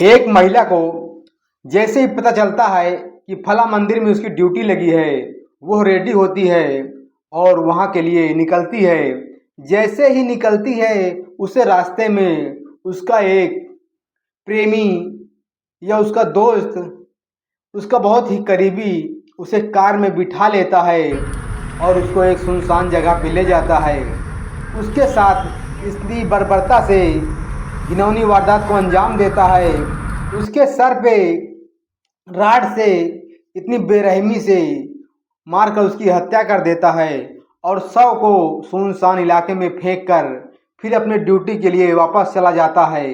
एक महिला को जैसे ही पता चलता है कि फला मंदिर में उसकी ड्यूटी लगी है, वो रेडी होती है और वहाँ के लिए निकलती है। जैसे ही निकलती है, उसे रास्ते में उसका एक प्रेमी या उसका दोस्त, उसका बहुत ही करीबी उसे कार में बिठा लेता है और उसको एक सुनसान जगह पे ले जाता है। उसके साथ इतनी बर्बरता से घिनौनी वारदात को अंजाम देता है। उसके सर पे राड से इतनी बेरहमी से मारकर उसकी हत्या कर देता है और शव को सुनसान इलाके में फेंक कर फिर अपने ड्यूटी के लिए वापस चला जाता है,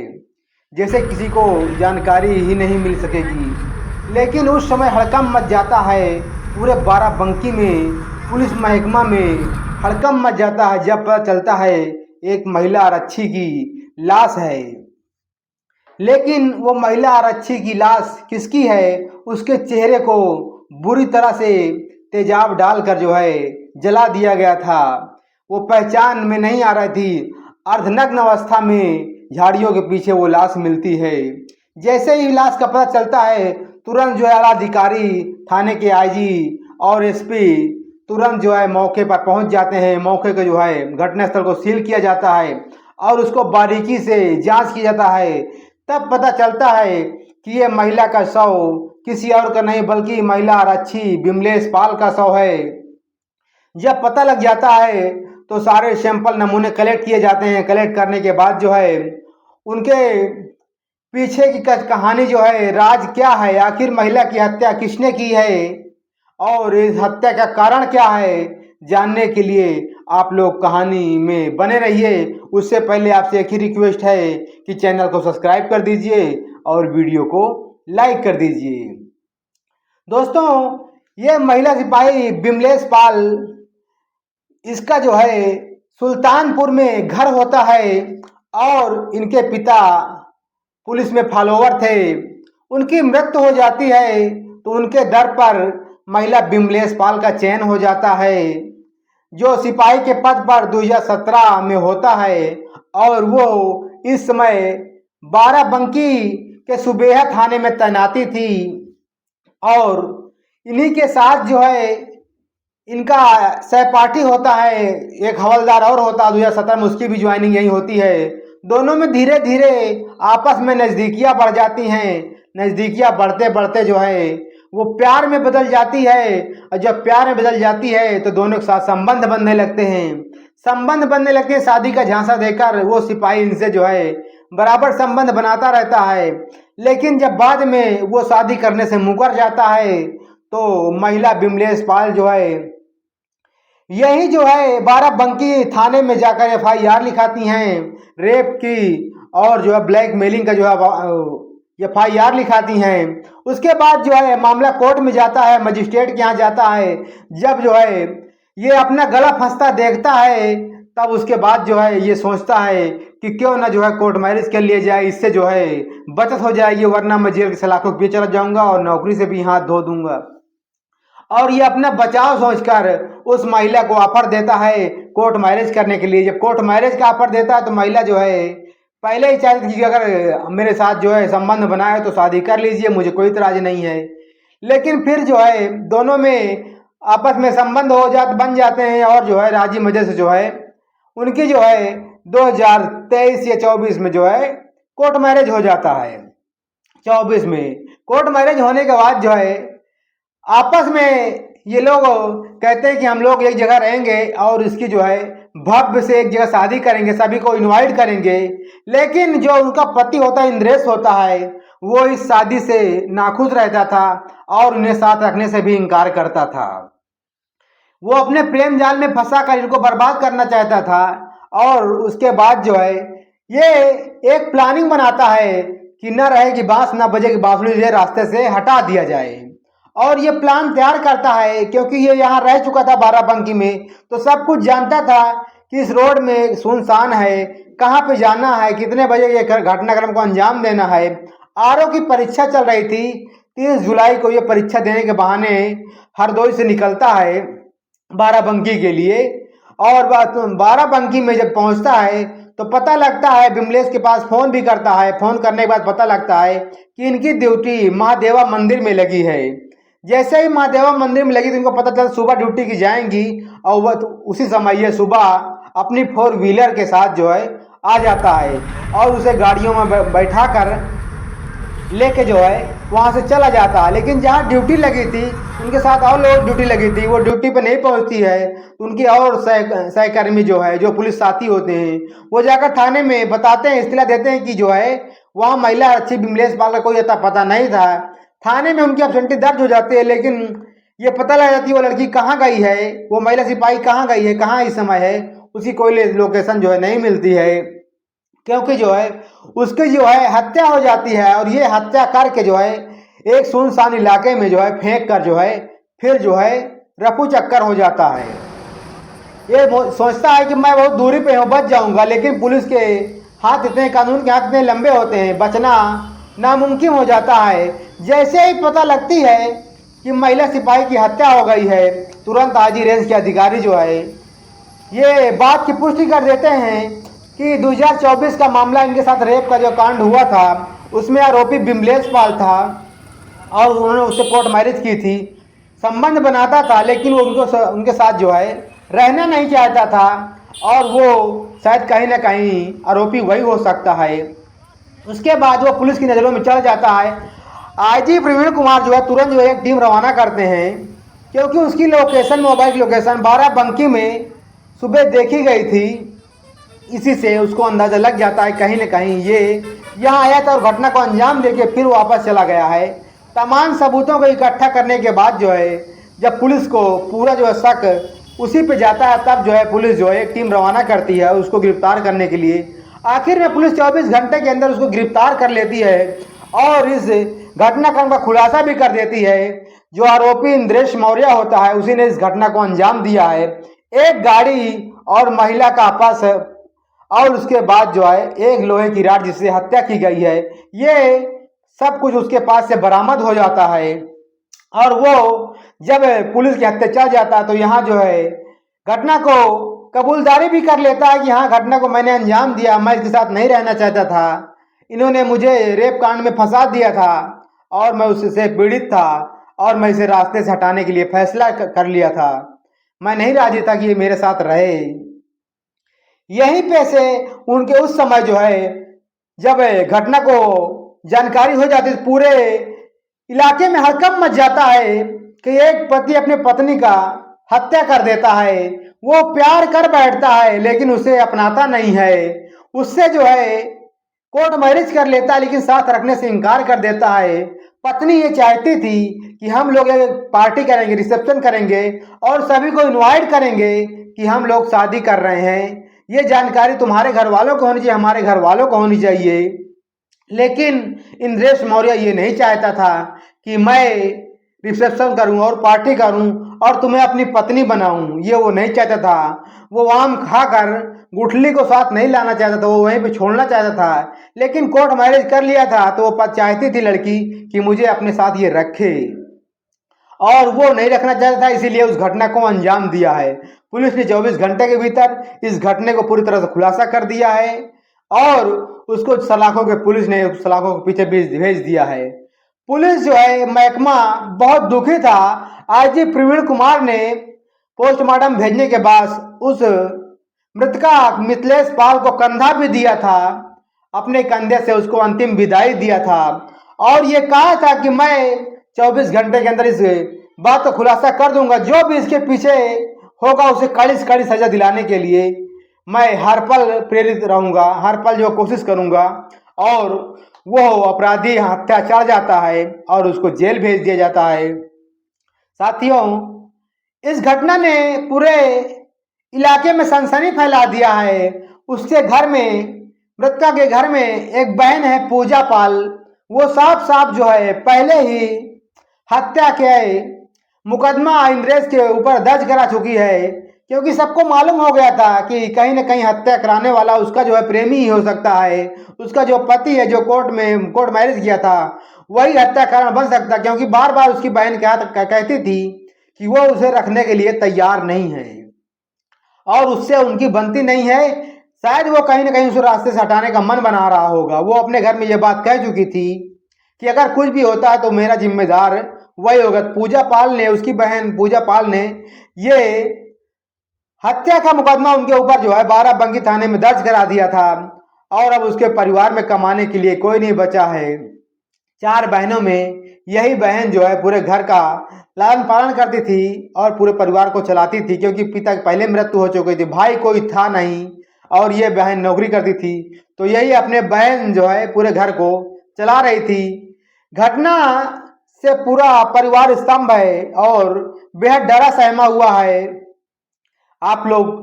जैसे किसी को जानकारी ही नहीं मिल सकेगी। लेकिन उस समय हड़कंप मच जाता है पूरे बाराबंकी में, पुलिस महकमा में हड़कंप मच जाता है जब पता चलता है एक महिला आरक्षी की लाश है। लेकिन वो महिला आरक्षी की लाश किसकी है, उसके चेहरे को बुरी तरह से तेजाब डालकर जला दिया गया था। वो पहचान में नहीं आ रही थी। अर्धनग्न अवस्था में झाड़ियों के पीछे वो लाश मिलती है। जैसे ही लाश का पता चलता है, तुरंत आला अधिकारी थाने के आईजी और एसपी तुरंत मौके पर पहुंच जाते हैं। मौके को घटनास्थल को सील किया जाता है और उसको बारीकी से जांच किया जाता है। तब पता चलता है कि ये महिला का शव किसी और का नहीं बल्कि महिला आरक्षी विमलेश पाल का शव है। जब पता लग जाता है तो सारे सैंपल नमूने कलेक्ट किए जाते हैं। कलेक्ट करने के बाद उनके पीछे की कहानी राज क्या है, आखिर महिला की हत्या किसने की है और इस हत्या का कारण क्या है, जानने के लिए आप लोग कहानी में बने रहिए। उससे पहले आपसे एक ही रिक्वेस्ट है कि चैनल को सब्सक्राइब कर दीजिए और वीडियो को लाइक कर दीजिए। दोस्तों, ये महिला सिपाही विमलेश पाल, इसका सुल्तानपुर में घर होता है और इनके पिता पुलिस में फॉलोवर थे। उनकी मृत्यु हो जाती है तो उनके दर पर महिला विमलेश पाल का चयन हो जाता है, जो सिपाही के पद पर 2017 में होता है और वो इस समय बाराबंकी के सुबेहा थाने में तैनाती थी। और इन्हीं के साथ इनका सहपाठी होता है, एक हवलदार और होता है 2017 में, उसकी भी ज्वाइनिंग यही होती है। दोनों में धीरे धीरे आपस में नज़दीकियाँ बढ़ जाती हैं। नज़दीकियाँ बढ़ते बढ़ते वो प्यार में बदल जाती है और जब प्यार में बदल जाती है तो दोनों के साथ संबंध बनने लगते हैं। संबंध बनने लगते हैं, शादी का झांसा देकर वो सिपाही इनसे बराबर संबंध बनाता रहता है। लेकिन जब बाद में वो शादी करने से मुकर जाता है तो महिला विमलेश पाल यही बाराबंकी थाने में जाकर FIR लिखाती हैं रेप की और ब्लैकमेलिंग का FIR लिखाती हैं। उसके बाद मामला कोर्ट में जाता है, मजिस्ट्रेट के यहाँ जाता है। जब ये अपना गला फंसता देखता है तब उसके बाद ये सोचता है कि क्यों ना कोर्ट मैरिज कर लिया जाए, इससे बचत हो जाएगी, वरना मैं जेल की सलाखों के पीछे चला जाऊंगा और नौकरी से भी हाथ धो दूंगा। और ये अपना बचाव सोचकर उस महिला को ऑफर देता है कोर्ट मैरिज करने के लिए। जब कोर्ट मैरिज का ऑफर देता है तो महिला पहले ही चाहती थी कि अगर मेरे साथ संबंध बनाए तो शादी कर लीजिए, मुझे कोई इतराज नहीं है। लेकिन फिर दोनों में आपस में संबंध बन जाते हैं और राजी मजे से उनकी 2023 या 24 में कोर्ट मैरिज हो जाता है। 24 में कोर्ट मैरिज होने के बाद आपस में ये लोग कहते हैं कि हम लोग एक जगह रहेंगे और इसकी भव्य से एक जगह शादी करेंगे, सभी को इनवाइट करेंगे। लेकिन जो उनका पति होता है, इंद्रेश होता है, वो इस शादी से नाखुश रहता था और उन्हें साथ रखने से भी इनकार करता था। वो अपने प्रेम जाल में फंसा कर इनको बर्बाद करना चाहता था। और उसके बाद ये एक प्लानिंग बनाता है कि न रहेगी बांस न बजेगी बांसुरी, ये रास्ते से हटा दिया जाए। और ये प्लान तैयार करता है क्योंकि ये यहाँ रह चुका था बाराबंकी में, तो सब कुछ जानता था कि इस रोड में सुनसान है, कहाँ पे जाना है, कितने बजे ये घटनाक्रम को अंजाम देना है। RO की परीक्षा चल रही थी। 30 जुलाई को ये परीक्षा देने के बहाने हरदोई से निकलता है बाराबंकी के लिए। और बाराबंकी में जब पहुंचता है तो पता लगता है विमलेश के पास फ़ोन भी करता है। फ़ोन करने के बाद पता लगता है कि इनकी ड्यूटी महादेवा मंदिर में लगी है। जैसे ही महादेवा मंदिर में लगी तो इनको पता चला सुबह ड्यूटी की जाएंगी और वह तो उसी समय ये सुबह अपनी 4 व्हीलर के साथ जो है आ जाता है और उसे गाड़ियों में बैठा कर लेके जो है वहाँ से चला जाता है। लेकिन जहाँ ड्यूटी लगी थी उनके साथ और लोग ड्यूटी लगी थी, वो ड्यूटी पे नहीं पहुँचती है। तो उनकी और सहकर्मी जो है, जो पुलिस साथी होते हैं, वो जाकर थाने में बताते हैं, इत्तला देते हैं कि जो है वहाँ महिला आरक्षी विमलेश पाल का कोई अता पता नहीं था। थाने में उनकी एब्सेंटी दर्ज हो जाती है, लेकिन ये पता लग जाती है वो लड़की कहाँ गई है, वो महिला सिपाही कहाँ गई है, कहाँ इस समय है, उसकी कोई लोकेशन जो है नहीं मिलती है। क्योंकि जो है उसकी जो है हत्या हो जाती है और ये हत्या करके जो है एक सुनसान इलाके में जो है फेंक कर जो है फिर जो है रफू चक्कर हो जाता है। ये सोचता है कि मैं बहुत दूरी पे हूँ, बच जाऊंगा, लेकिन पुलिस के हाथ इतने, कानून के हाथ इतने लंबे होते हैं, बचना नामुमकिन हो जाता है। जैसे ही पता लगती है कि महिला सिपाही की हत्या हो गई है, तुरंत आजी रेंज के अधिकारी जो है ये बात की पुष्टि कर देते हैं कि 2024 का मामला, इनके साथ रेप का जो कांड हुआ था उसमें आरोपी विमलेश पाल था और उन्होंने उससे कोर्ट मैरिज की थी, संबंध बनाता था, लेकिन वो उनके साथ जो है रहना नहीं चाहता था और वो शायद कहीं ना कहीं आरोपी वही हो सकता है। उसके बाद वो पुलिस की नज़रों में चढ़ जाता है। आईजी प्रवीण कुमार जो है तुरंत जो है एक टीम रवाना करते हैं, क्योंकि उसकी लोकेशन, मोबाइल की लोकेशन बाराबंकी में सुबह देखी गई थी। इसी से उसको अंदाज़ा लग जाता है कहीं न कहीं ये यहाँ आया था और घटना को अंजाम देके फिर वापस चला गया है। तमाम सबूतों को इकट्ठा करने के बाद जो है जब पुलिस को पूरा जो है शक उसी पे जाता है, तब जो है पुलिस जो है एक टीम रवाना करती है उसको गिरफ्तार करने के लिए। आखिर में पुलिस 24 घंटे के अंदर उसको गिरफ्तार कर लेती है और इस घटनाक्रम का खुलासा भी कर देती है। जो आरोपी इंद्रेश मौर्य होता है उसी ने इस घटना को अंजाम दिया है। एक गाड़ी और महिला का आपस और उसके बाद जो है एक लोहे की रॉड जिससे हत्या की गई है, ये सब कुछ उसके पास से बरामद हो जाता है। और वो जब पुलिस की हत्या चल जाता है तो यहाँ जो है घटना को कबूलदारी भी कर लेता है कि हाँ, घटना को मैंने अंजाम दिया, मैं इसके साथ नहीं रहना चाहता था, इन्होंने मुझे रेप कांड में फंसा दिया था और मैं उससे पीड़ित था और मैं इसे रास्ते से हटाने के लिए फैसला कर लिया था, मैं नहीं राजी था कि ये मेरे साथ रहे। यहीं पे से उनके उस समय जो है जब घटना को जानकारी हो जाती है, पूरे इलाके में हड़कंप मच जाता है कि एक पति अपने पत्नी का हत्या कर देता है। वो प्यार कर बैठता है लेकिन उसे अपनाता नहीं है, उससे जो है कोर्ट मैरिज कर लेता है लेकिन साथ रखने से इनकार कर देता है। पत्नी ये चाहती थी कि हम लोग एक पार्टी करेंगे, रिसेप्शन करेंगे और सभी को इनवाइट करेंगे कि हम लोग शादी कर रहे हैं, ये जानकारी तुम्हारे घर वालों को होनी चाहिए, हमारे घर वालों को होनी चाहिए। लेकिन इंद्रेश मौर्य ये नहीं चाहता था कि मैं रिसेप्शन करूं और पार्टी करूं और तुम्हें अपनी पत्नी बनाऊं, ये वो नहीं चाहता था। वो आम खाकर गुठली को साथ नहीं लाना चाहता था, वो वहीं पे छोड़ना चाहता था। लेकिन कोर्ट मैरिज कर लिया था तो वो चाहती थी लड़की कि मुझे अपने साथ ये रखे, और वो नहीं रखना चाहता था, इसीलिए उस घटना को अंजाम दिया है। पुलिस ने 24 घंटे के भीतर इस घटने को पूरी तरह से खुलासा कर दिया है और उसको सलाखों के पुलिस ने उस सलाखों के पीछे भेज दिया है। पुलिस जो है महकमा बहुत दुखी था। आईजी प्रवीण कुमार ने पोस्टमार्टम भेजने के बाद उस मृतका मिथिलेश पाल को कंधा भी दिया था, अपने कंधे से उसको अंतिम विदाई दिया था और ये कहा था कि मैं 24 घंटे के अंदर इस बात का खुलासा कर दूंगा, जो भी इसके पीछे होगा उसे कड़ी से कड़ी सजा दिलाने के लिए मैं हर पल प्रेरित रहूंगा, हर पल जो कोशिश करूंगा। और वो अपराधी हत्या चढ़ जाता है और उसको जेल भेज दिया जाता है। साथियों, इस घटना ने पूरे इलाके में सनसनी फैला दिया है। उसके घर में, मृतका के घर में एक बहन है पूजा पाल, वो साफ साफ जो है पहले ही हत्या के मुकदमा इंद्रेश के ऊपर दर्ज करा चुकी है, क्योंकि सबको मालूम हो गया था कि कहीं न कहीं हत्या कराने वाला उसका जो है प्रेमी ही हो सकता है, उसका जो पति है जो कोर्ट मैरिज किया था वही हत्या कारण बन सकता, क्योंकि बार बार उसकी बहन कहती थी कि वो उसे रखने के लिए तैयार नहीं है और उससे उनकी बनती नहीं है। शायद वो कहीं ना कहीं उस रास्ते से हटाने का मन बना रहा होगा। वो अपने घर में ये बात कह चुकी थी कि अगर कुछ भी होता है तो मेरा जिम्मेदार वही होगा। पूजा पाल ने, उसकी बहन पूजा पाल ने ये हत्या का मुकदमा उनके ऊपर जो है बाराबंकी थाने में दर्ज करा दिया था और अब उसके परिवार में कमाने के लिए कोई नहीं बचा है। 4 बहनों में यही बहन जो है पूरे घर का लालन पालन करती थी और पूरे परिवार को चलाती थी, क्योंकि पिता की पहले मृत्यु हो चुकी थी, भाई कोई था नहीं और ये बहन नौकरी करती थी। तो यही अपने बहन जो है पूरे घर को चला रही थी। घटना से पूरा परिवार स्तंभ है और बेहद डरा सहमा हुआ है। आप लोग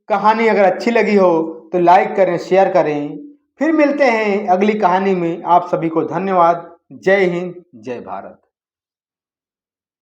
कहानी अगर अच्छी लगी हो तो लाइक करें, शेयर करें। फिर मिलते हैं अगली कहानी में। आप सभी को धन्यवाद। जय हिंद, जय भारत।